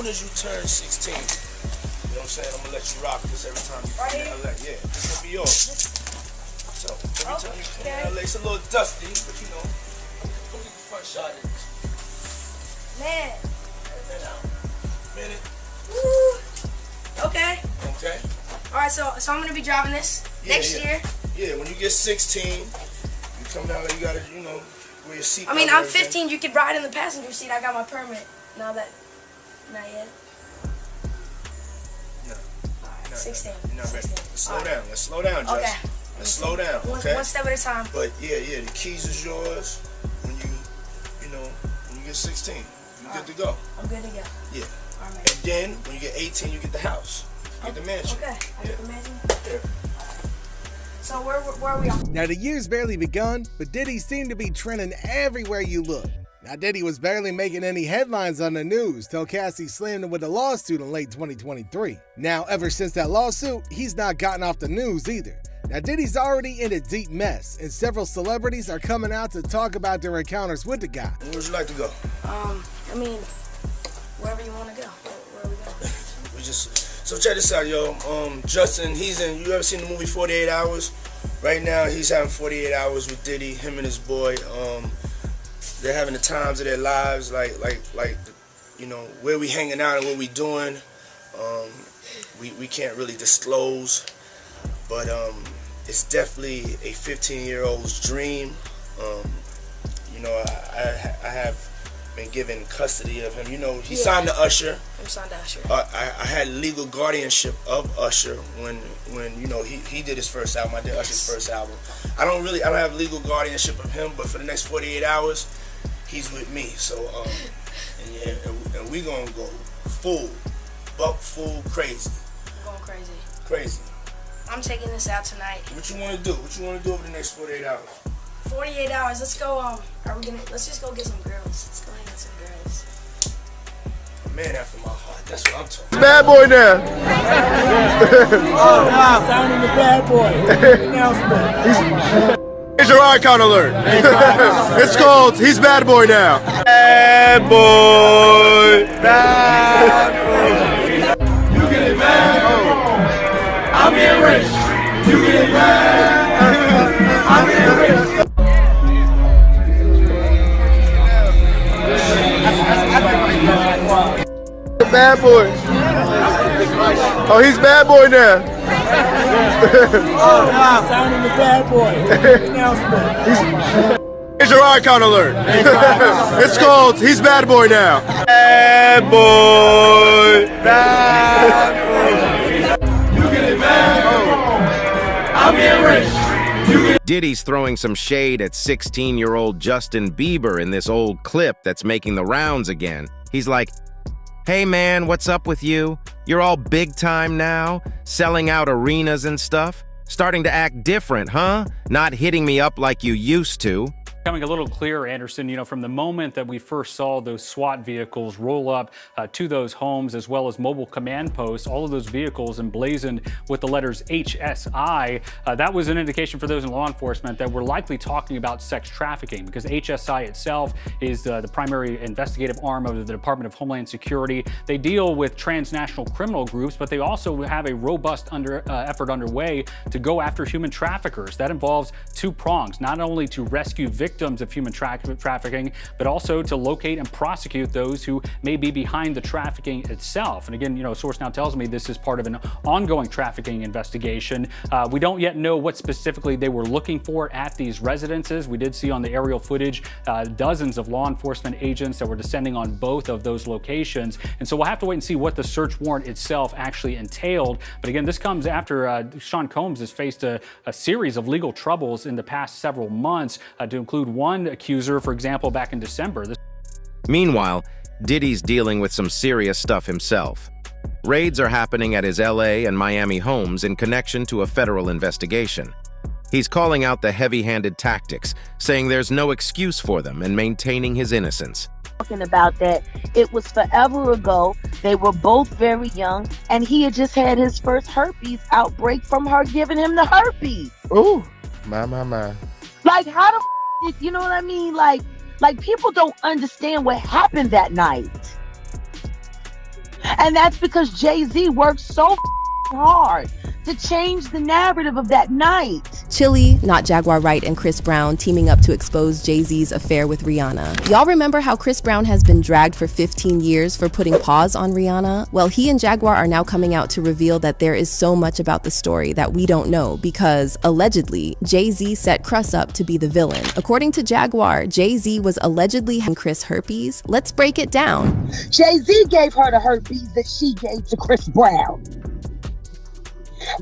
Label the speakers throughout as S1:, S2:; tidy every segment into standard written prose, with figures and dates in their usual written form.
S1: soon as you turn 16, you know what I'm saying? I'm gonna let you rock this every time you come to LA. Yeah, this is gonna be yours. So every time you come to LA, it's a little dusty, but you know, put the front shot in.
S2: Man.
S1: Minute.
S2: Woo. Okay.
S1: Okay.
S2: All right, so I'm gonna be driving this next year.
S1: Yeah, when you get 16, you come down there, you gotta, you know, wear your seatbelt.
S2: I mean, I'm 15. You could ride in the passenger seat. I got my permit. Not yet.
S1: No.
S2: All right, 16.
S1: You're not ready. Let's slow down. Let's slow down, Justin.
S2: Okay.
S1: Let's slow down. Okay.
S2: One step at a time.
S1: But yeah, the keys is yours when when you get 16. You good to go.
S2: I'm good to go.
S1: Yeah.
S2: All right.
S1: And then when you get 18, you get the house. You get the mansion.
S2: Okay. I get the mansion.
S1: Yeah.
S2: So where are we on?
S3: Now the year's barely begun, but Diddy seemed to be trending everywhere you look. Now Diddy was barely making any headlines on the news till Cassie slammed him with a lawsuit in late 2023. Now ever since that lawsuit, he's not gotten off the news either. Now Diddy's already in a deep mess, and several celebrities are coming out to talk about their encounters with the guy.
S1: Where would you like to go?
S2: I mean, wherever you want to go. Where are we going?
S1: So check this out, yo. Justin, you ever seen the movie 48 Hours? Right now, he's having 48 hours with Diddy, him and his boy. They're having the times of their lives, like, you know, where we hanging out and what we doing. We can't really disclose, but it's definitely a 15-year-old's dream. You know, I have been given custody of him. You know, he signed to Usher.
S2: I'm signed to Usher.
S1: I had legal guardianship of Usher when you know he did his first album. I did Usher's first album. I don't have legal guardianship of him, but for the next 48 hours, he's with me. So and we gonna go full crazy.
S2: I'm going crazy.
S1: Crazy.
S2: I'm taking this out tonight.
S1: What you wanna do? What you wanna do over the next 48 hours?
S2: 48 hours. Let's go. Let's just go get some girls. Let's go hang with some girls.
S1: A man after my heart. That's what I'm talking about.
S4: Bad boy now.
S5: Signing the bad boy. Announcement.
S4: Here's your icon alert. It's called He's Bad Boy Now. Bad boy. Bad boy.
S5: You get it bad. I'm getting rich. You get it bad. I'm getting rich.
S4: Bad boy. Oh, he's bad boy now.
S5: Signing the bad boy. Announcement.
S4: Here's your icon alert. It's called He's Bad Boy Now. Bad boy. Bad boy.
S5: You get it bad. I'm getting rich.
S6: Diddy's throwing some shade at 16-year-old Justin Bieber in this old clip that's making the rounds again. He's like, "Hey man, what's up with you? You're all big time now, selling out arenas and stuff? Starting to act different, huh? Not hitting me up like you used to."
S7: Becoming a little clearer, Anderson, you know, from the moment that we first saw those SWAT vehicles roll up to those homes, as well as mobile command posts, all of those vehicles emblazoned with the letters HSI, that was an indication for those in law enforcement that we're likely talking about sex trafficking, because HSI itself is the primary investigative arm of the Department of Homeland Security. They deal with transnational criminal groups, but they also have a robust effort underway to go after human traffickers. That involves two prongs, not only to rescue victims of human trafficking, but also to locate and prosecute those who may be behind the trafficking itself. And again, you know, a source now tells me this is part of an ongoing trafficking investigation. We don't yet know what specifically they were looking for at these residences. We did see on the aerial footage dozens of law enforcement agents that were descending on both of those locations. And so we'll have to wait and see what the search warrant itself actually entailed. But again, this comes after Sean Combs has faced a series of legal troubles in the past several months, to include one accuser, for example, back in December.
S6: Meanwhile, Diddy's dealing with some serious stuff himself. Raids are happening at his LA and Miami homes in connection to a federal investigation. He's calling out the heavy-handed tactics, saying there's no excuse for them and maintaining his innocence.
S8: Talking about that, it was forever ago. They were both very young, and he had just had his first herpes outbreak from her giving him the herpes.
S4: Ooh, my.
S8: Like, how the you know what I mean? Like people don't understand what happened that night. And that's because Jay-Z worked so hard to change the narrative of that night.
S9: Chili, Not Jaguar Wright, and Chris Brown teaming up to expose Jay-Z's affair with Rihanna. Y'all remember how Chris Brown has been dragged for 15 years for putting pause on Rihanna? Well, he and Jaguar are now coming out to reveal that there is so much about the story that we don't know because, allegedly, Jay-Z set Chris up to be the villain. According to Jaguar, Jay-Z was allegedly having Chris herpes. Let's break it down.
S8: Jay-Z gave her the herpes that she gave to Chris Brown.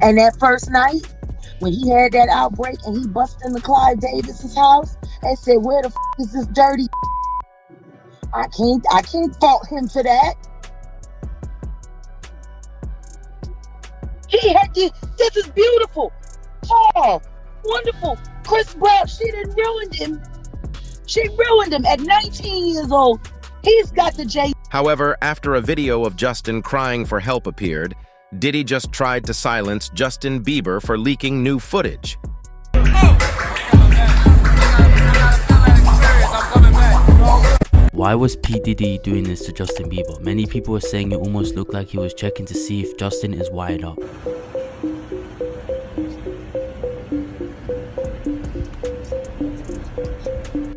S8: And that first night, when he had that outbreak and he busted into Clive Davis's house and said, "Where the is this dirty?" I can't fault him for that. He had this is beautiful. Oh, wonderful. Chris Brown, she didn't ruin him. She ruined him at 19 years old. He's got the J.
S6: However, after a video of Justin crying for help appeared, Diddy just tried to silence Justin Bieber for leaking new footage.
S10: Why was P. Diddy doing this to Justin Bieber? Many people were saying it almost looked like he was checking to see if Justin is wired up.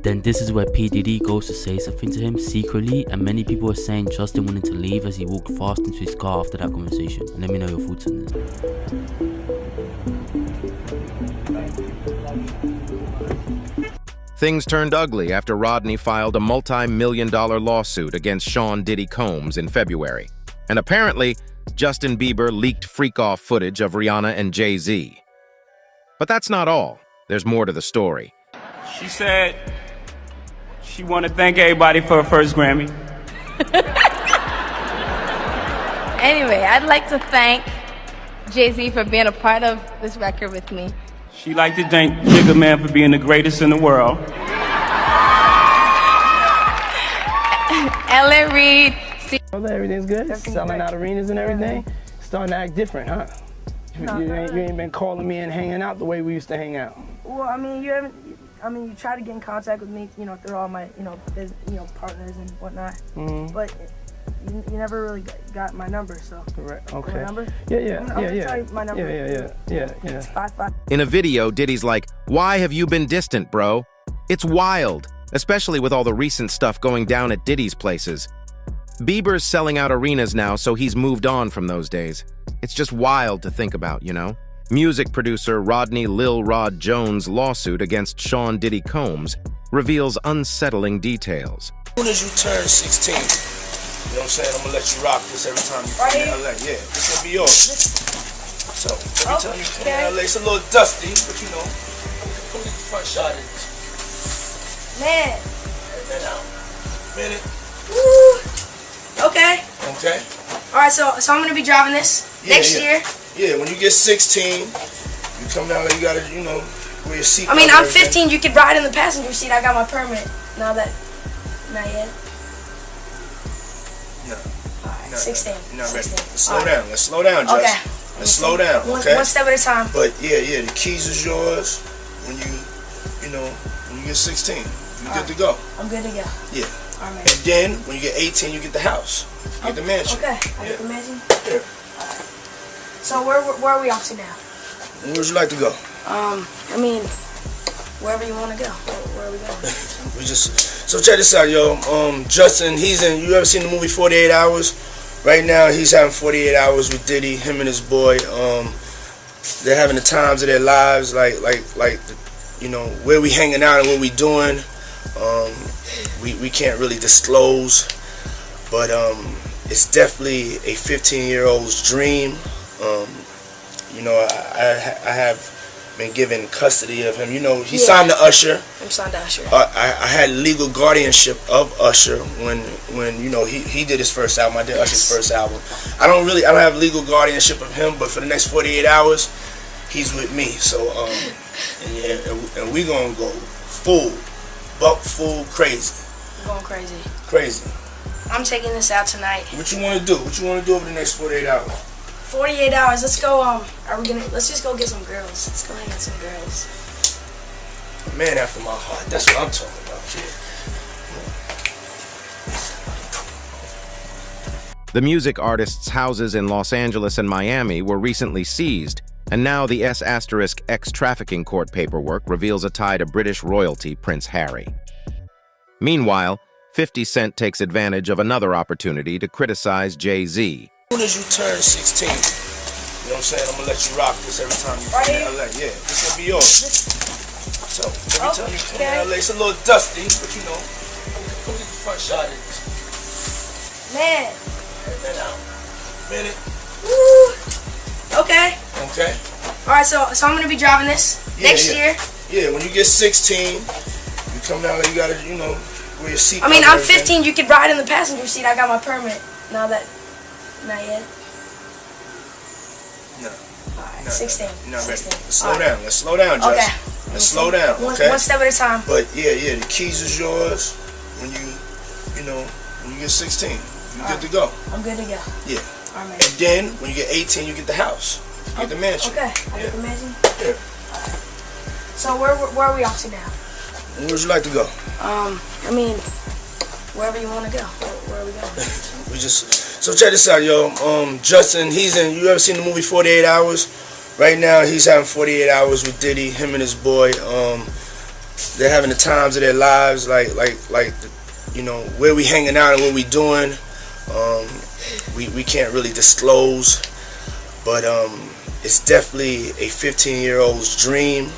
S10: Then this is where P. Diddy goes to say something to him secretly, and many people are saying Justin wanted to leave as he walked fast into his car after that conversation. And let me know your thoughts on this.
S6: Things turned ugly after Rodney filed a multi-million-dollar lawsuit against Sean Diddy Combs in February. And apparently, Justin Bieber leaked freak-off footage of Rihanna and Jay-Z. But that's not all. There's more to the story.
S11: She said she want to thank everybody for her first Grammy.
S12: Anyway, I'd like to thank Jay-Z for being a part of this record with me.
S11: She like to thank Jigga Man for being the greatest in the world.
S12: Ellen Reed.
S13: Everything's good? Selling out arenas and everything? Starting to act different, huh? You ain't been calling me and hanging out the way we used to hang out.
S2: Well, I mean, you try to get in contact with me, through all my, partners and whatnot.
S13: Mm-hmm.
S2: But you never really got my number, so.
S13: Correct. Okay.
S2: My number?
S13: Yeah.
S2: I'm gonna tell you my number.
S13: Yeah.
S2: It's 55.
S6: In a video, Diddy's like, "Why have you been distant, bro?" It's wild, especially with all the recent stuff going down at Diddy's places. Bieber's selling out arenas now, so he's moved on from those days. It's just wild to think about, Music producer Rodney Lil Rod Jones' lawsuit against Sean Diddy Combs reveals unsettling details.
S1: As soon as you turn 16, you know what I'm saying? I'm gonna let you rock this every time you come to LA. Yeah, this gonna be yours. So every time you come to LA, it's a little dusty, but come get the front shot of this.
S2: Man.
S1: And then out. Minute.
S2: Woo. Okay.
S1: Okay.
S2: All right, so I'm gonna be driving this next year.
S1: Yeah, when you get 16, you come down there, you gotta, wear your seat.
S2: I mean, I'm 15. You could ride in the passenger seat. I got my permit. Not yet.
S1: No.
S2: All right, 16.
S1: You're not ready.
S2: 16.
S1: Let's slow down. Let's slow down, Judge.
S2: Okay.
S1: Let's slow down. Okay.
S2: One step at a time.
S1: But yeah, the keys is yours. When when you get 16, you good to go.
S2: I'm good to go.
S1: Yeah.
S2: All right.
S1: And then when you get 18, you get the house. You get the mansion.
S2: Okay. I get the mansion.
S1: Yeah.
S2: So where are we off to now?
S1: Where would you like to go?
S2: I mean, wherever you want to go. Where are we going?
S1: So check this out, yo. Justin, you ever seen the movie 48 Hours? Right now, he's having 48 hours with Diddy, him and his boy. They're having the times of their lives, like where we hanging out and what we doing. We can't really disclose, but it's definitely a 15-year-old's dream. I have been given custody of him. He signed to Usher.
S2: I'm signed to Usher.
S1: I had legal guardianship of Usher when he did his first album. I did Usher's first album. I don't have legal guardianship of him, but for the next 48 hours, he's with me. So and we gonna go buck full crazy.
S2: We're going crazy.
S1: Crazy.
S2: I'm taking this out tonight.
S1: What you want to do? What you want to do over the next 48 hours?
S2: 48 hours. Let's go. Let's just go get some girls. Let's go hang with some girls.
S1: A man after my heart. That's what I'm talking about, kid.
S6: The music artists' houses in Los Angeles and Miami were recently seized, and now the S*X trafficking court paperwork reveals a tie to British royalty Prince Harry. Meanwhile, 50 Cent takes advantage of another opportunity to criticize Jay-Z.
S1: As soon as you turn 16, you know what I'm saying? I'm gonna let you rock this every time you come to LA. Yeah, this gonna be yours. So every time you come to LA, it's a little dusty, but you know, we'll get the front shot of this.
S2: Man.
S1: Minute.
S2: Woo. Okay.
S1: Okay.
S2: All right, so I'm gonna be driving this next year.
S1: Yeah, when you get 16, you come down there, you gotta, you know, wear your seat.
S2: I mean, I'm 15. You could ride in the passenger seat. I got my permit. Not yet.
S1: No.
S2: All right, 16.
S1: You're not ready.
S2: 16.
S1: Let's slow down. Let's slow down, Jess.
S2: Okay.
S1: Let's slow down. Okay.
S2: One step at a time.
S1: But yeah, the keys is yours when you get 16. You're good to go.
S2: I'm good to go.
S1: Yeah.
S2: All right.
S1: And then when you get 18, you get the house. You get the mansion.
S2: Okay. I get the mansion.
S1: Yeah.
S2: So where are we off to now?
S1: Where would you like to go?
S2: I mean, wherever you want to go. Where are we going?
S1: So check this out, yo. Justin, you ever seen the movie 48 Hours? Right now, he's having 48 hours with Diddy, him and his boy. They're having the times of their lives, like you know, where we hanging out and what we doing. We can't really disclose, but it's definitely a 15-year-old's dream.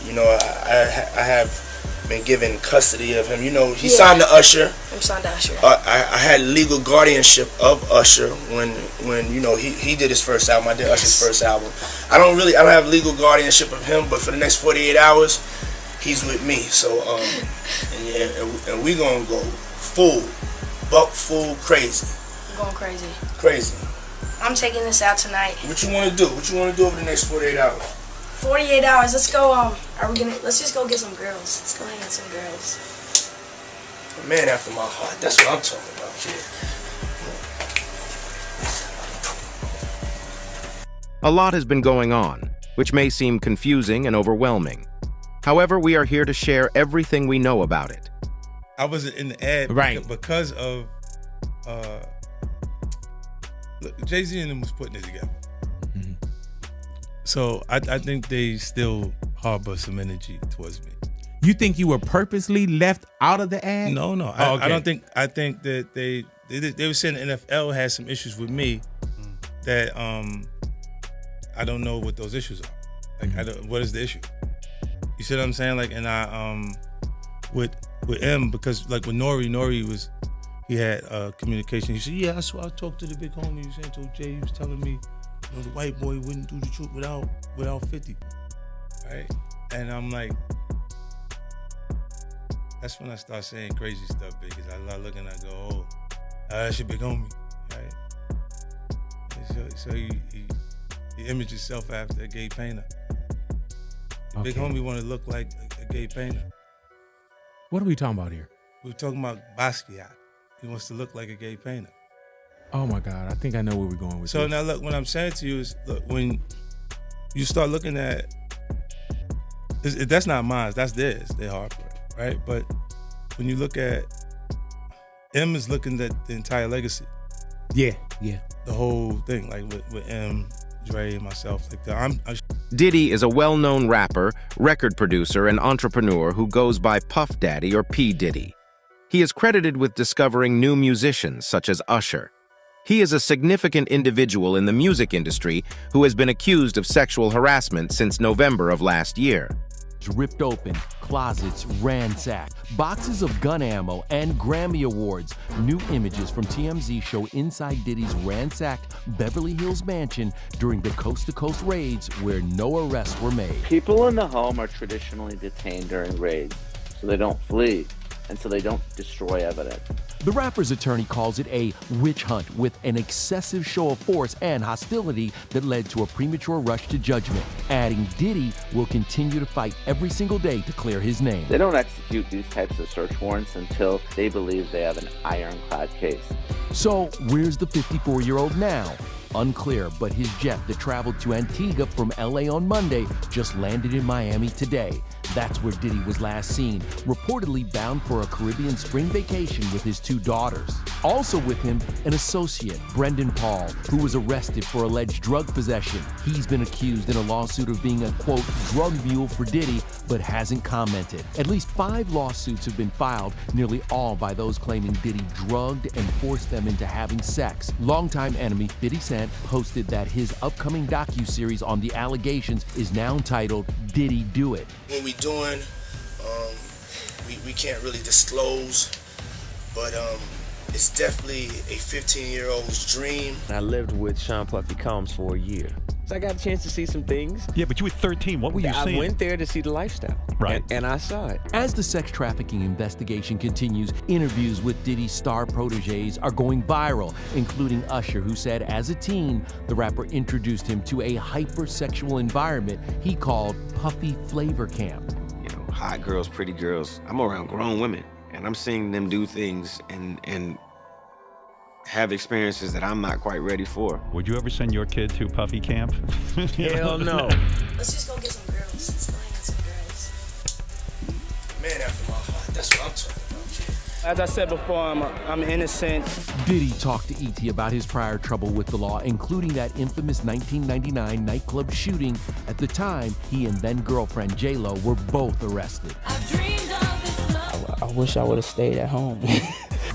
S1: You know, I have been given custody of him. You know, he signed to Usher.
S2: I'm signed to Usher.
S1: I had legal guardianship of Usher when you know he did his first album. I did Usher's first album. I don't have legal guardianship of him, but for the next 48 hours, he's with me. So and we gonna go full crazy.
S2: I'm going crazy.
S1: Crazy.
S2: I'm taking this out tonight.
S1: What you want to do? What you want to do over the next 48 hours?
S2: 48 hours. Let's go. Let's just go get some girls. Let's go hang out with some girls.
S1: A man after my heart. That's what I'm talking about, kid.
S6: A lot has been going on, which may seem confusing and overwhelming. However, we are here to share everything we know about it.
S14: I was in the ad because of Jay-Z and them was putting it together. Mm-hmm. So I think they still harbor some energy towards me.
S15: You think you were purposely left out of the ad?
S14: No.
S15: Oh, okay.
S14: I don't think. I think that they were saying the NFL had some issues with me that I don't know what those issues are. Like what is the issue? You see what I'm saying? Like, and I with M, because like with Nori he had communication. He said, yeah, I talked to the big homie. He said, to Jay, he was telling me, you know, the white boy wouldn't do the truth without 50, right? And I'm like, that's when I start saying crazy stuff, because I look and I go, oh, that's your big homie, right? And so he imaged himself after a gay painter. The big homie want to look like a gay painter.
S15: What are we talking about here?
S14: We're talking about Basquiat. He wants to look like a gay painter.
S15: Oh my God, I think I know where we're going with
S14: so
S15: this.
S14: Now look, what I'm saying to you is, look, when you start looking at, that's not mine, that's theirs, they Harper, right? But when you look at, M is looking at the entire legacy.
S15: Yeah.
S14: The whole thing, like with M, Dre, and myself, like that.
S6: Diddy is a well-known rapper, record producer, and entrepreneur who goes by Puff Daddy or P. Diddy. He is credited with discovering new musicians such as Usher. He is a significant individual in the music industry who has been accused of sexual harassment since November of last year.
S16: Ripped open, closets ransacked, boxes of gun ammo, and Grammy Awards. New images from TMZ show inside Diddy's ransacked Beverly Hills mansion during the coast-to-coast raids where no arrests were made.
S17: People in the home are traditionally detained during raids, so they don't flee, and so they don't destroy evidence.
S16: The rapper's attorney calls it a witch hunt with an excessive show of force and hostility that led to a premature rush to judgment, adding Diddy will continue to fight every single day to clear his name.
S17: They don't execute these types of search warrants until they believe they have an ironclad case.
S16: So where's the 54-year-old now? Unclear, but his jet that traveled to Antigua from LA on Monday just landed in Miami today. That's where Diddy was last seen, reportedly bound for a Caribbean spring vacation with his two daughters. Also with him, an associate, Brendan Paul, who was arrested for alleged drug possession. He's been accused in a lawsuit of being a, quote, drug mule for Diddy, but hasn't commented. At least 5 lawsuits have been filed, nearly all by those claiming Diddy drugged and forced them into having sex. Longtime enemy 50 Cent posted that his upcoming docuseries on the allegations is now entitled Diddy Do It.
S1: What we doing, we can't really disclose, but it's definitely a 15-year-old's dream.
S18: I lived with Sean Puffy Combs for a year. So I got a chance to see some things.
S19: Yeah, but you were 13. What were you seeing?
S18: I went there to see the lifestyle.
S19: Right.
S18: And I saw it.
S16: As the sex trafficking investigation continues, interviews with Diddy's star proteges are going viral, including Usher, who said as a teen, the rapper introduced him to a hypersexual environment he called Puffy Flavor Camp.
S20: You know, hot girls, pretty girls. I'm around grown women, and I'm seeing them do things and have experiences that I'm not quite ready for.
S19: Would you ever send your kid to Puffy camp?
S20: Hell no.
S2: Let's just go get some girls. Let's go get some girls.
S1: Man after my heart, that's what I'm talking about.
S13: As I said before, I'm innocent.
S16: Diddy talked to E.T. about his prior trouble with the law, including that infamous 1999 nightclub shooting. At the time, he and then-girlfriend J-Lo were both arrested.
S13: I wish I would have stayed at home.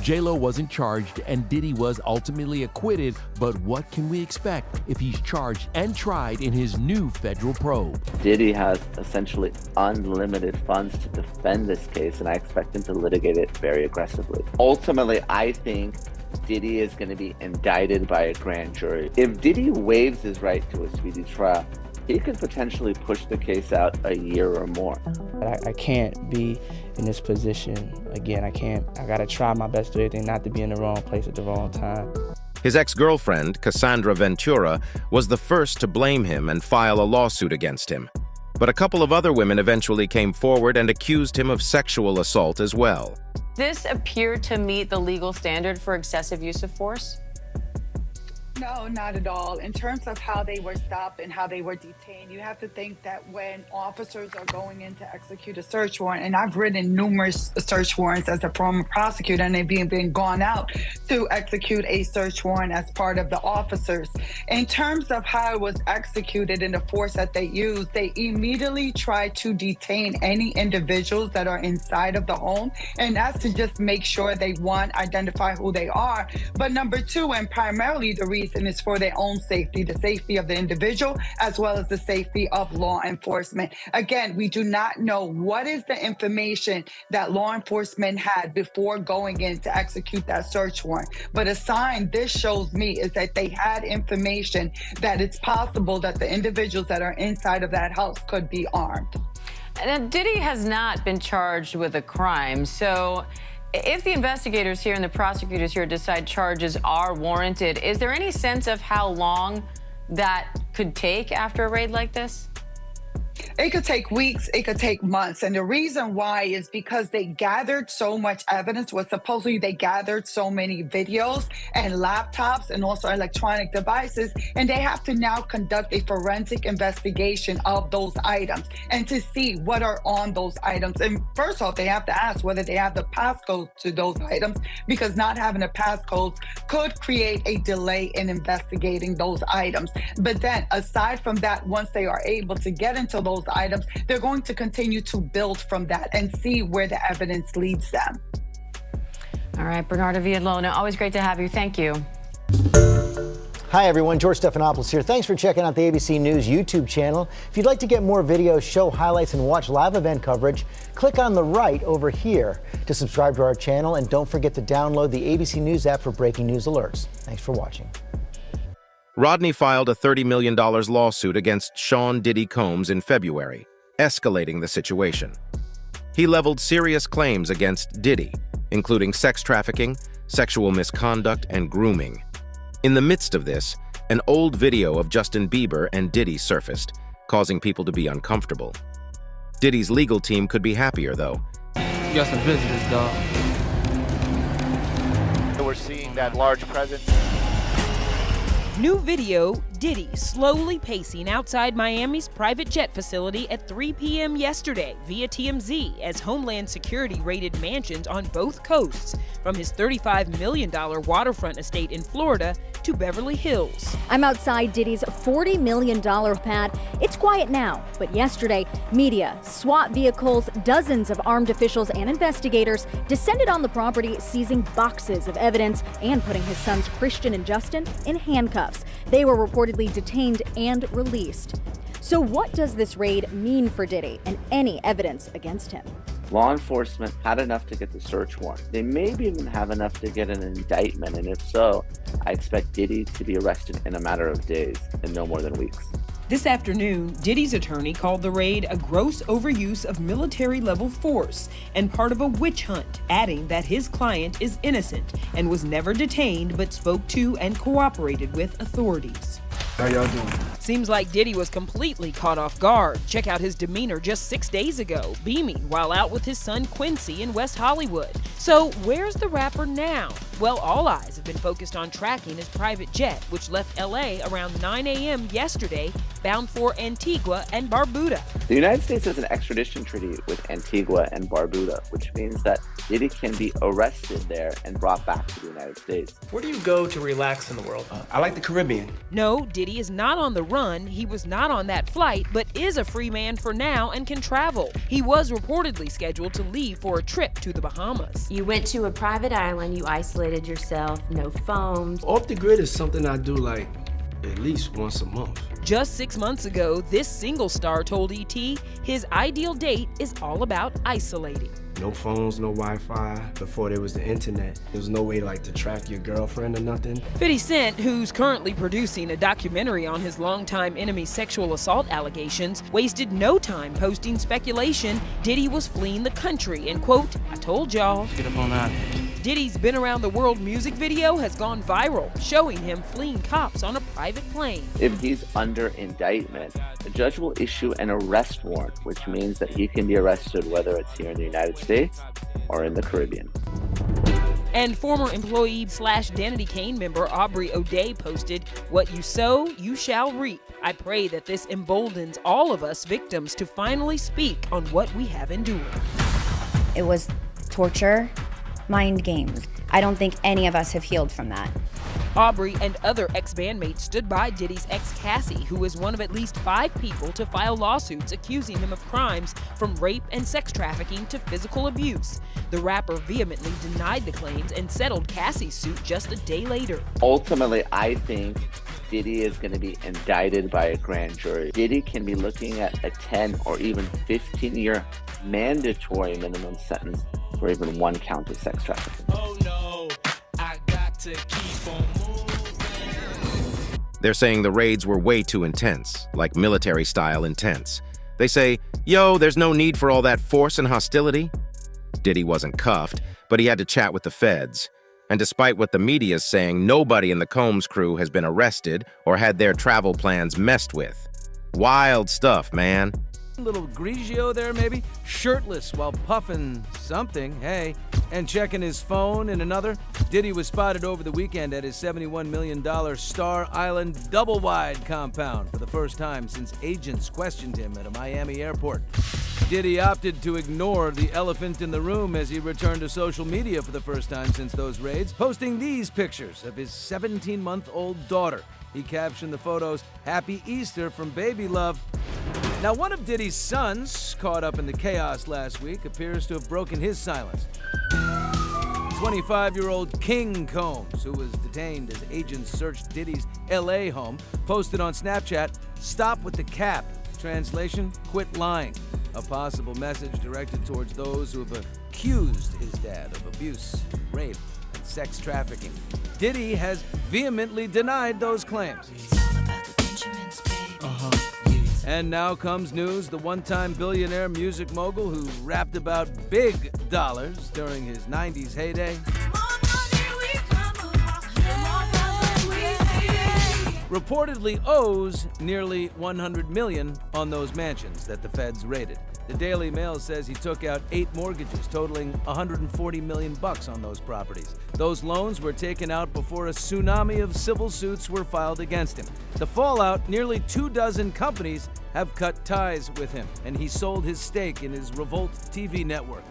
S16: J-Lo wasn't charged and Diddy was ultimately acquitted, but what can we expect if he's charged and tried in his new federal probe?
S17: Diddy has essentially unlimited funds to defend this case, and I expect him to litigate it very aggressively. Ultimately, I think Diddy is going to be indicted by a grand jury. If Diddy waives his right to a speedy trial, he could potentially push the case out a year or more.
S13: I can't be in this position again. I gotta try my best to do everything not to be in the wrong place at the wrong time.
S6: His ex-girlfriend, Cassandra Ventura, was the first to blame him and file a lawsuit against him. But a couple of other women eventually came forward and accused him of sexual assault as well.
S21: This appeared to meet the legal standard for excessive use of force?
S22: No, not at all. In terms of how they were stopped and how they were detained, you have to think that when officers are going in to execute a search warrant, and I've written numerous search warrants as a former prosecutor, and they've been gone out to execute a search warrant as part of the officers. In terms of how it was executed and the force that they used, they immediately tried to detain any individuals that are inside of the home, and that's to just make sure they, one, identify who they are, but number two, and primarily the reason is for their own safety, the safety of the individual, as well as the safety of law enforcement. Again, we do not know what is the information that law enforcement had before going in to execute that search warrant. But a sign this shows me is that they had information that it's possible that the individuals that are inside of that house could be armed.
S21: Now, Diddy has not been charged with a crime, so if the investigators here and the prosecutors here decide charges are warranted, is there any sense of how long that could take after a raid like this?
S22: It could take weeks, it could take months. And the reason why is because they gathered so much evidence. Supposedly they gathered so many videos and laptops and also electronic devices, and they have to now conduct a forensic investigation of those items and to see what are on those items. And first off, they have to ask whether they have the passcodes to those items, because not having the passcodes could create a delay in investigating those items. But then aside from that, once they are able to get into those items, they're going to continue to build from that and see where the evidence leads them.
S21: All right, Bernardo Villalona, always great to have you. Thank you.
S23: Hi everyone, George Stephanopoulos here. Thanks for checking out the ABC News YouTube channel. If you'd like to get more videos, show highlights, and watch live event coverage, click on the right over here to subscribe to our channel, and don't forget to download the ABC News app for breaking news alerts. Thanks for watching.
S6: Rodney filed a $30 million lawsuit against Sean Diddy Combs in February, escalating the situation. He leveled serious claims against Diddy, including sex trafficking, sexual misconduct, and grooming. In the midst of this, an old video of Justin Bieber and Diddy surfaced, causing people to be uncomfortable. Diddy's legal team could be happier, though.
S24: You got some visitors, dog.
S25: We're seeing that large presence.
S26: New video,
S3: Diddy slowly pacing outside Miami's private jet facility at 3 p.m. yesterday via TMZ as Homeland Security raided mansions on both coasts, from his $35 million waterfront estate in Florida to Beverly Hills.
S4: I'm outside Diddy's $40 million pad. It's quiet now, but yesterday, media, SWAT vehicles, dozens of armed officials and investigators descended on the property, seizing boxes of evidence and putting his sons Christian and Justin in handcuffs. They were reportedly detained and released. So what does this raid mean for Diddy and any evidence against him?
S17: Law enforcement had enough to get the search warrant. They maybe even have enough to get an indictment, and if so, I expect Diddy to be arrested in a matter of days and no more than weeks.
S3: This afternoon, Diddy's attorney called the raid a gross overuse of military-level force and part of a witch hunt, adding that his client is innocent and was never detained but spoke to and cooperated with authorities.
S1: How y'all doing?
S3: Seems like Diddy was completely caught off guard. Check out his demeanor just 6 days ago, beaming while out with his son Quincy in West Hollywood. So where's the rapper now? Well, all eyes have been focused on tracking his private jet, which left LA around 9 a.m. yesterday, bound for Antigua and Barbuda.
S17: The United States has an extradition treaty with Antigua and Barbuda, which means that Diddy can be arrested there and brought back to the United States.
S5: Where do you go to relax in the world? I like the Caribbean.
S3: No, Diddy is not on the run. He was not on that flight, but is a free man for now and can travel. He was reportedly scheduled to leave for a trip to the Bahamas.
S7: You went to a private island, you isolated yourself, no phones.
S5: Off the grid is something I do like at least once a month.
S3: Just 6 months ago, this single star told ET his ideal date is all about isolating.
S5: No phones, no Wi-Fi. Before there was the internet, there was no way to track your girlfriend or nothing.
S3: 50 Cent, who's currently producing a documentary on his longtime enemy's sexual assault allegations, wasted no time posting speculation Diddy was fleeing the country and, quote, "I told y'all."
S10: Get up on that.
S3: Diddy's Been Around the World music video has gone viral, showing him fleeing cops on a private plane.
S17: If he's under indictment, the judge will issue an arrest warrant, which means that he can be arrested whether it's here in the United States or in the Caribbean.
S3: And former employee / Danity Kane member Aubrey O'Day posted, "What you sow, you shall reap. I pray that this emboldens all of us victims to finally speak on what we have endured."
S25: It was torture, mind games. I don't think any of us have healed from that.
S3: Aubrey and other ex-bandmates stood by Diddy's ex Cassie, who is one of at least 5 people to file lawsuits accusing him of crimes from rape and sex trafficking to physical abuse. The rapper vehemently denied the claims and settled Cassie's suit just a day later.
S17: Ultimately, I think Diddy is going to be indicted by a grand jury. Diddy can be looking at a 10 or even 15-year mandatory minimum sentence for even one count of sex trafficking.
S26: Oh no, I got to keep on moving.
S6: They're saying the raids were way too intense, like military-style intense. They say, yo, there's no need for all that force and hostility. Diddy wasn't cuffed, but he had to chat with the feds. And despite what the media's saying, nobody in the Combs crew has been arrested or had their travel plans messed with. Wild stuff, man.
S27: Little Grigio there, maybe, shirtless while puffing something, hey, and checking his phone in another. Diddy was spotted over the weekend at his $71 million Star Island double-wide compound for the first time since agents questioned him at a Miami airport. Diddy opted to ignore the elephant in the room as he returned to social media for the first time since those raids, posting these pictures of his 17-month-old daughter. He captioned the photos, "Happy Easter from Baby Love." Now, one of Diddy's sons, caught up in the chaos last week, appears to have broken his silence. 25-year-old King Combs, who was detained as agents searched Diddy's LA home, posted on Snapchat, "Stop with the cap." Translation, "Quit lying." A possible message directed towards those who have accused his dad of abuse, rape, and sex trafficking. Diddy has vehemently denied those claims. And now comes news, the one-time billionaire music mogul who rapped about big dollars during his 90s heyday reportedly owes nearly $100 million on those mansions that the feds raided. The Daily Mail says he took out 8 mortgages totaling $140 million on those properties. Those loans were taken out before a tsunami of civil suits were filed against him. The fallout, nearly 24 companies have cut ties with him, and he sold his stake in his Revolt TV network.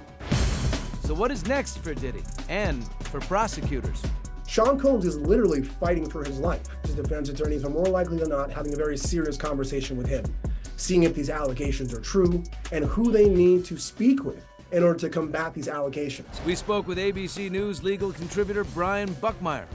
S27: So what is next for Diddy and for prosecutors?
S8: Sean Combs is literally fighting for his life. His defense attorneys are more likely than not having a very serious conversation with him, seeing if these allegations are true and who they need to speak with in order to combat these allegations.
S27: We spoke with ABC News legal contributor Brian Buckmeyer.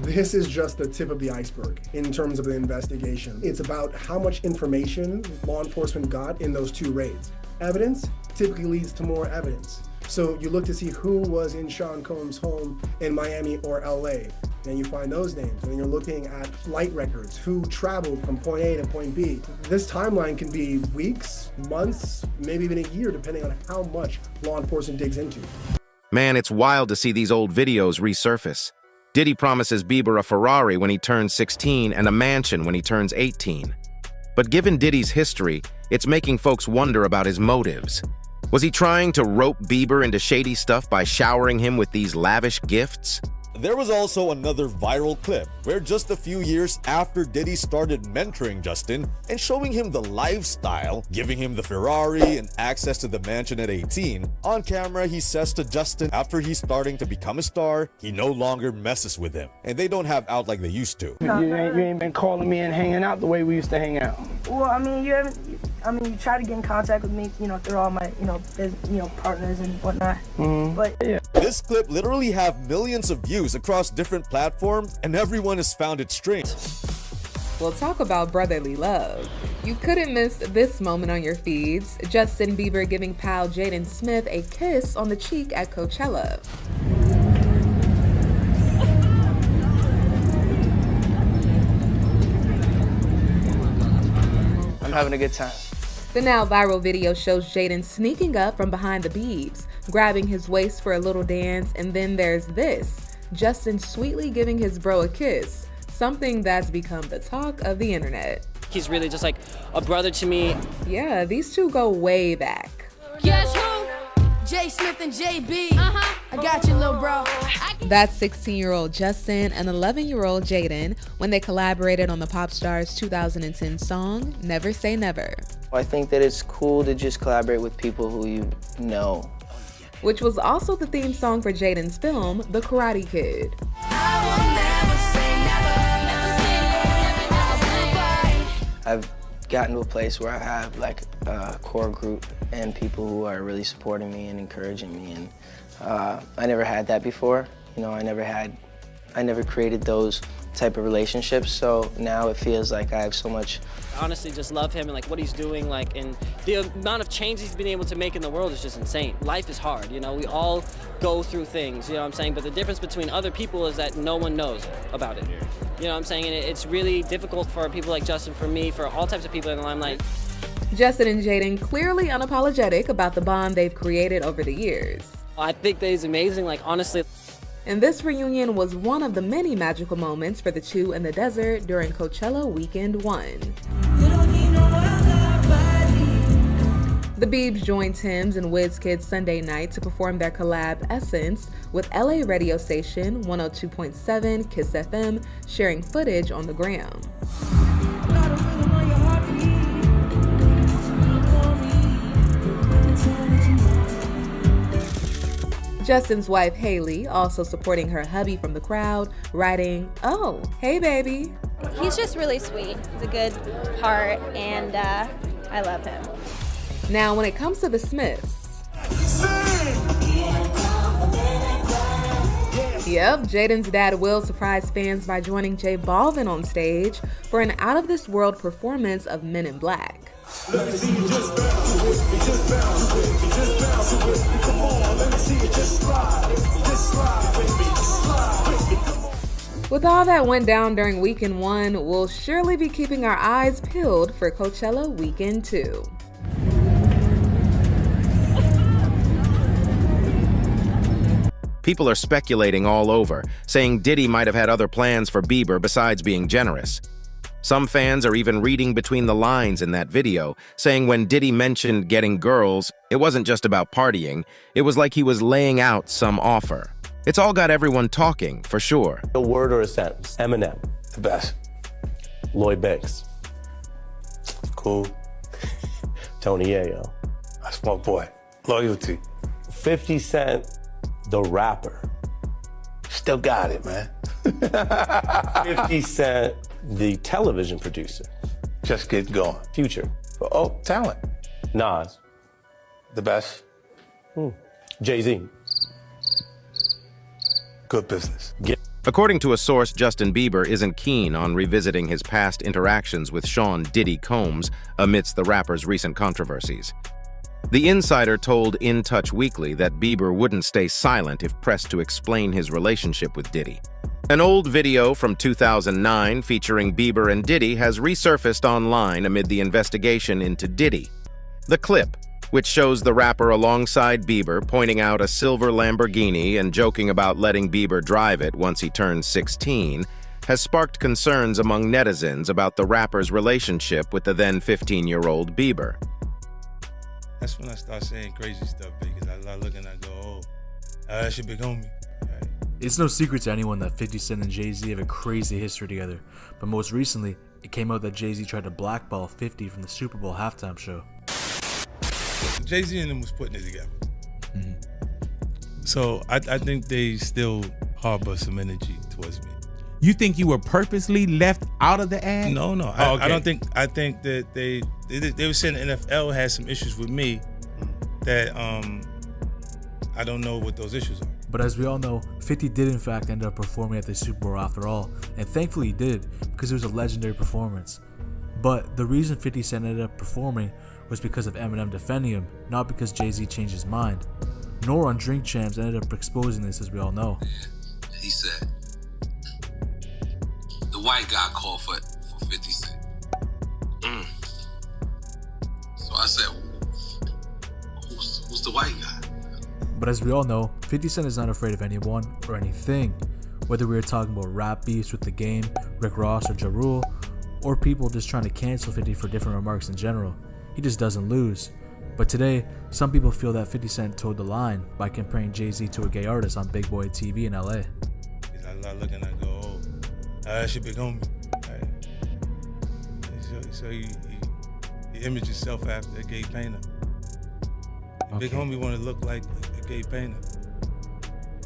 S8: This is just the tip of the iceberg in terms of the investigation. It's about how much information law enforcement got in those 2 raids. Evidence typically leads to more evidence. So you look to see who was in Sean Combs' home in Miami or LA, and you find those names. And you're looking at flight records, who traveled from point A to point B. This timeline can be weeks, months, maybe even a year, depending on how much law enforcement digs into.
S6: Man, it's wild to see these old videos resurface. Diddy promises Bieber a Ferrari when he turns 16 and a mansion when he turns 18. But given Diddy's history, it's making folks wonder about his motives. Was he trying to rope Bieber into shady stuff by showering him with these lavish gifts?
S9: There was also another viral clip where just a few years after Diddy started mentoring Justin and showing him the lifestyle, giving him the Ferrari and access to the mansion at 18, on camera he says to Justin after he's starting to become a star, he no longer messes with him and they don't have out like they used to.
S13: You ain't been calling me and hanging out the way we used to hang out.
S2: Well, I mean, you try to get in contact with me, through all my, partners and whatnot. But
S13: yeah.
S9: This clip literally have millions of views across different platforms, and everyone has found it strange.
S11: Well, talk about brotherly love. You couldn't miss this moment on your feeds. Justin Bieber giving pal Jaden Smith a kiss on the cheek at Coachella.
S13: I'm having a good time.
S11: The now viral video shows Jaden sneaking up from behind the Biebs, grabbing his waist for a little dance, and then there's this, Justin sweetly giving his bro a kiss, something that's become the talk of the internet.
S12: He's really just like a brother to me.
S11: Yeah, these two go way back.
S14: Guess who? J. Smith and JB. I got you, little bro.
S11: That's 16-year-old Justin and 11-year-old Jaden when they collaborated on the pop star's 2010 song, Never Say Never.
S15: I think that it's cool to just collaborate with people who you know.
S11: Which was also the theme song for Jaden's film, The Karate Kid.
S15: I've gotten to a place where I have like a core group and people who are really supporting me and encouraging me, and I never had that before. I never created those type of relationships, so now it feels like I have so much.
S12: I honestly just love him and like what he's doing, and the amount of change he's been able to make in the world is just insane. Life is hard, we all go through things, you know what I'm saying? But the difference between other people is that no one knows about it. You know what I'm saying? And it's really difficult for people like Justin, for me, for all types of people in the limelight.
S11: Justin and Jaden clearly unapologetic about the bond they've created over the years.
S12: I think that he's amazing, honestly.
S11: And this reunion was one of the many magical moments for the two in the desert during Coachella Weekend 1. The Biebs joined Tim's and WizKid's Sunday night to perform their collab Essence with LA radio station 102.7 Kiss FM, sharing footage on the gram. Justin's wife, Haley, also supporting her hubby from the crowd, writing, "Oh, hey, baby."
S18: He's just really sweet. He's a good heart, and I love him.
S11: Now, when it comes to the Smiths, yep, Jaden's dad Will surprised fans by joining J Balvin on stage for an out-of-this-world performance of Men in Black.
S28: Let me see you just bounce with me, just bounce with me, just bounce with me. Come on, let me see you just slide with me, just slide with me. Come on.
S11: With all that went down during Weekend 1, we'll surely be keeping our eyes peeled for Coachella Weekend 2.
S6: People are speculating all over, saying Diddy might have had other plans for Bieber besides being generous. Some fans are even reading between the lines in that video, saying when Diddy mentioned getting girls, it wasn't just about partying, it was like he was laying out some offer. It's all got everyone talking, for sure.
S4: A word or a sentence. Eminem.
S28: The best.
S4: Lloyd Banks.
S28: Cool.
S4: Tony Yayo.
S28: That's my boy. Loyalty.
S4: 50 Cent, the rapper.
S28: Still got it, man.
S4: 50 Cent, the television producer.
S28: Just get going.
S4: Future.
S28: Oh, talent.
S4: Nas.
S28: The best.
S4: Jay-Z.
S28: Good business.
S6: According to a source, Justin Bieber isn't keen on revisiting his past interactions with Sean Diddy Combs amidst the rapper's recent controversies. The Insider told In Touch Weekly that Bieber wouldn't stay silent if pressed to explain his relationship with Diddy. An old video from 2009 featuring Bieber and Diddy has resurfaced online amid the investigation into Diddy. The clip, which shows the rapper alongside Bieber pointing out a silver Lamborghini and joking about letting Bieber drive it once he turns 16, has sparked concerns among netizens about the rapper's relationship with the then 15-year-old Bieber.
S16: That's when I start saying crazy stuff, because I look and I go, oh, that's your big homie. Right.
S19: It's no secret to anyone that 50 Cent and Jay-Z have a crazy history together, but most recently, it came out that Jay-Z tried to blackball 50 from the Super Bowl halftime show.
S16: Jay-Z and them was putting it together. So I think they still harbor some energy towards me.
S20: You think you were purposely left out of the ad?
S16: No.
S20: Oh, okay.
S16: I don't think. I think that they were saying the NFL had some issues with me that I don't know what those issues are.
S19: But as we all know, 50 did in fact end up performing at the Super Bowl after all, and thankfully he did, because it was a legendary performance. But the reason 50 Cent ended up performing was because of Eminem defending him, not because Jay-Z changed his mind. Nor on Drink Champs ended up exposing this, as we all know.
S21: He said, the white guy called for 50 Cent. So I said, who's the white guy?
S19: But as we all know, 50 Cent is not afraid of anyone or anything. Whether we are talking about rap beefs with The Game, Rick Ross, or Ja Rule, or people just trying to cancel 50 for different remarks in general. He just doesn't lose. But today, some people feel that 50 Cent toed the line by comparing Jay-Z to a gay artist on Big Boy TV in LA.
S16: I look and I go, oh, that's your big homie. Right. So you image yourself after a gay painter. Your big homie want to look like a gay painter.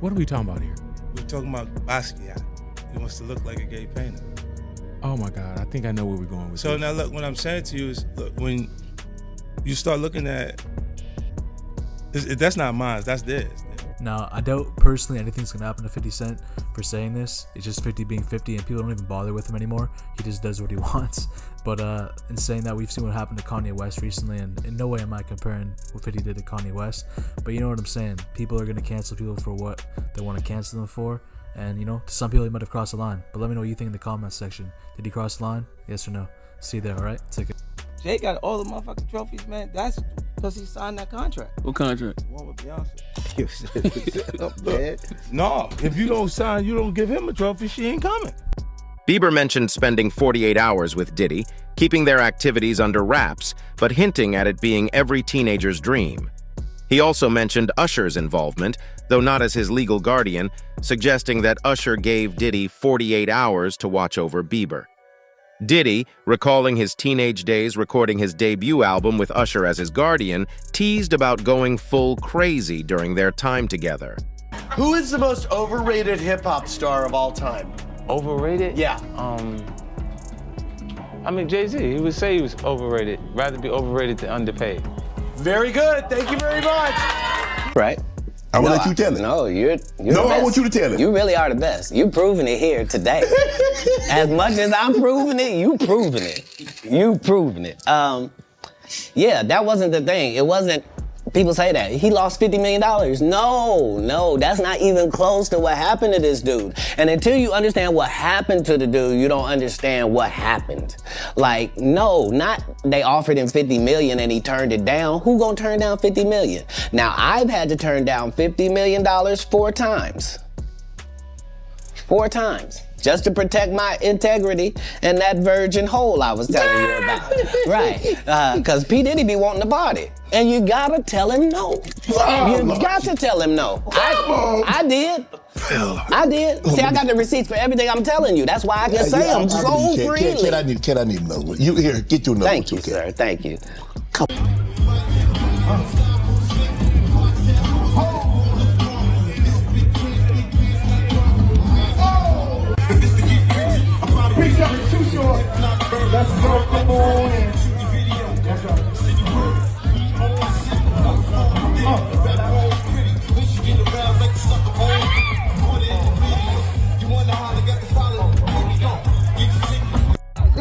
S20: What are we talking about here?
S16: We're talking about Basquiat. He wants to look like a gay painter.
S20: Oh my God, I think I know where we're going with
S16: So
S20: this.
S16: now look, what I'm saying to you is, look, when you start looking at, that's not mine, that's theirs.
S19: Now, I doubt personally anything's gonna happen to 50 Cent for saying this. It's just 50 being 50 and people don't even bother with him anymore. He just does what he wants. But in saying that, we've seen what happened to Kanye West recently, and in no way am I comparing what 50 did to Kanye West. But you know what I'm saying? People are gonna cancel people for what they want to cancel them for. And you know, to some people he might have crossed the line. But let me know what you think in the comments section. Did he cross the line? Yes or no? See you there, alright? Take it.
S13: Jay got all the motherfucking trophies, man. That's because he signed that contract.
S20: What contract?
S13: One with Beyonce.
S16: No, if you don't sign, you don't give him a trophy, she ain't coming.
S6: Bieber mentioned spending 48 hours with Diddy, keeping their activities under wraps, but hinting at it being every teenager's dream. He also mentioned Usher's involvement, though not as his legal guardian, suggesting that Usher gave Diddy 48 hours to watch over Bieber. Diddy, recalling his teenage days recording his debut album with Usher as his guardian, teased about going full crazy during their time together.
S22: Who is the most overrated hip-hop star of all time?
S23: Overrated?
S22: Yeah.
S23: I mean, Jay-Z, he would say he was overrated. Rather be overrated than underpaid.
S22: Very good. Thank you very much.
S24: Right.
S23: I will
S24: No,
S23: let you tell it.
S24: No, you're
S23: No,
S24: the
S23: I
S24: best.
S23: want you to tell it.
S24: You really are the best. You've proven it here today. As much as I'm proving it, you proving it. You proving it. Yeah, that wasn't the thing. It wasn't, people say that. He lost $50 million. No, that's not even close to what happened to this dude. And until you understand what happened to the dude, you don't understand what happened. Like, no, not they offered him $50 million and he turned it down. Who gonna turn down $50 million? Now, I've had to turn down $50 million 4 times. 4 times. just to protect my integrity and that virgin hole I was telling you about. Right, because P. Diddy be wanting to party. And you gotta tell him no. You got to tell him no. I did. I did. See, I got the receipts for everything I'm telling you. That's why I can say them so freely.
S1: Kid, I need another one. You here, get you another one.
S24: Thank you, sir. Thank you. Come
S28: Let's go, come on in. That's right.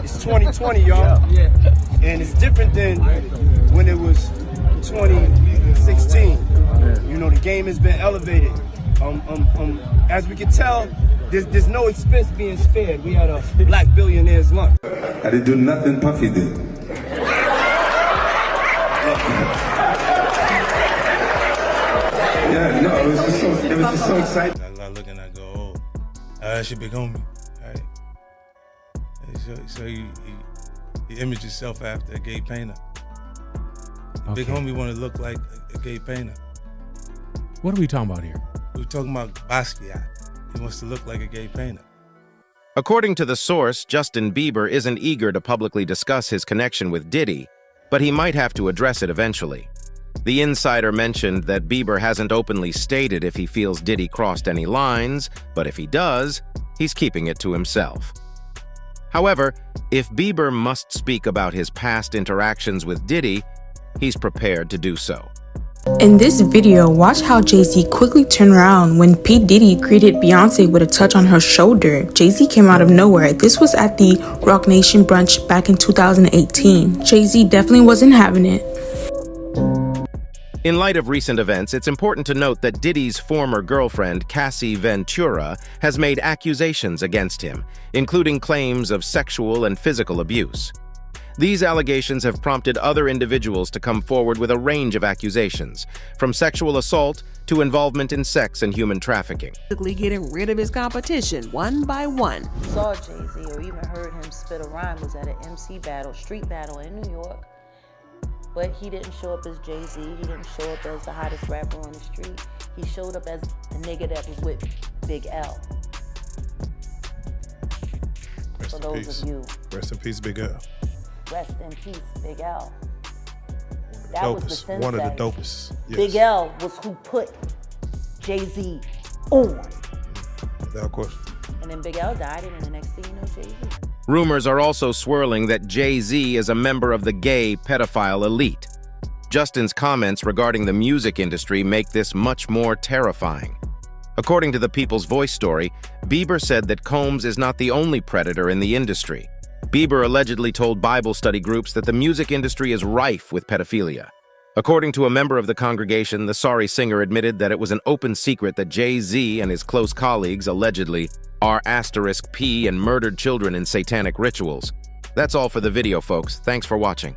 S3: It's 2020, y'all. Yeah. And it's different than when it was 2016. You know, the game has been elevated. As we can tell, there's no expense being spared. We had a black billionaire's lunch.
S16: I didn't do nothing Puffy did. Yeah, no, it was just so exciting. I look and I go, oh, that's your big homie, right? So you image yourself after a gay painter. Your big homie want to look like a gay painter.
S20: What are we talking about here?
S16: We're talking about Basquiat. He wants to look like a gay painter.
S6: According to the source, Justin Bieber isn't eager to publicly discuss his connection with Diddy, but he might have to address it eventually. The insider mentioned that Bieber hasn't openly stated if he feels Diddy crossed any lines, but if he does, he's keeping it to himself. However, if Bieber must speak about his past interactions with Diddy, he's prepared to do so.
S5: In this video, watch how Jay-Z quickly turned around when P. Diddy greeted Beyonce with a touch on her shoulder. Jay-Z came out of nowhere. This was at the Rock Nation brunch back in 2018. Jay-Z definitely wasn't having it.
S6: In light of recent events, it's important to note that Diddy's former girlfriend, Cassie Ventura, has made accusations against him, including claims of sexual and physical abuse. These allegations have prompted other individuals to come forward with a range of accusations, from sexual assault to involvement in sex and human trafficking.
S7: Getting rid of his competition one by one.
S10: Saw Jay-Z or even heard him spit a rhyme was at an MC battle, street battle in New York. But he didn't show up as Jay-Z. He didn't show up as the hottest rapper on the street. He showed up as a nigga that was with Big L. For those of you.
S1: Rest in peace, Big L.
S10: Rest in peace, Big L. That was the sensei.
S1: One of the dopest. Yes.
S10: Big L was who put Jay-Z on.
S1: Without question.
S10: And then Big L died, and then the next thing you know, Jay-Z.
S6: Rumors are also swirling that Jay-Z is a member of the gay pedophile elite. Justin's comments regarding the music industry make this much more terrifying. According to the People's Voice story, Bieber said that Combs is not the only predator in the industry. Bieber allegedly told Bible study groups that the music industry is rife with pedophilia. According to a member of the congregation, the sorry singer admitted that it was an open secret that Jay-Z and his close colleagues allegedly are *P and murdered children in satanic rituals. That's all for the video, folks. Thanks for watching.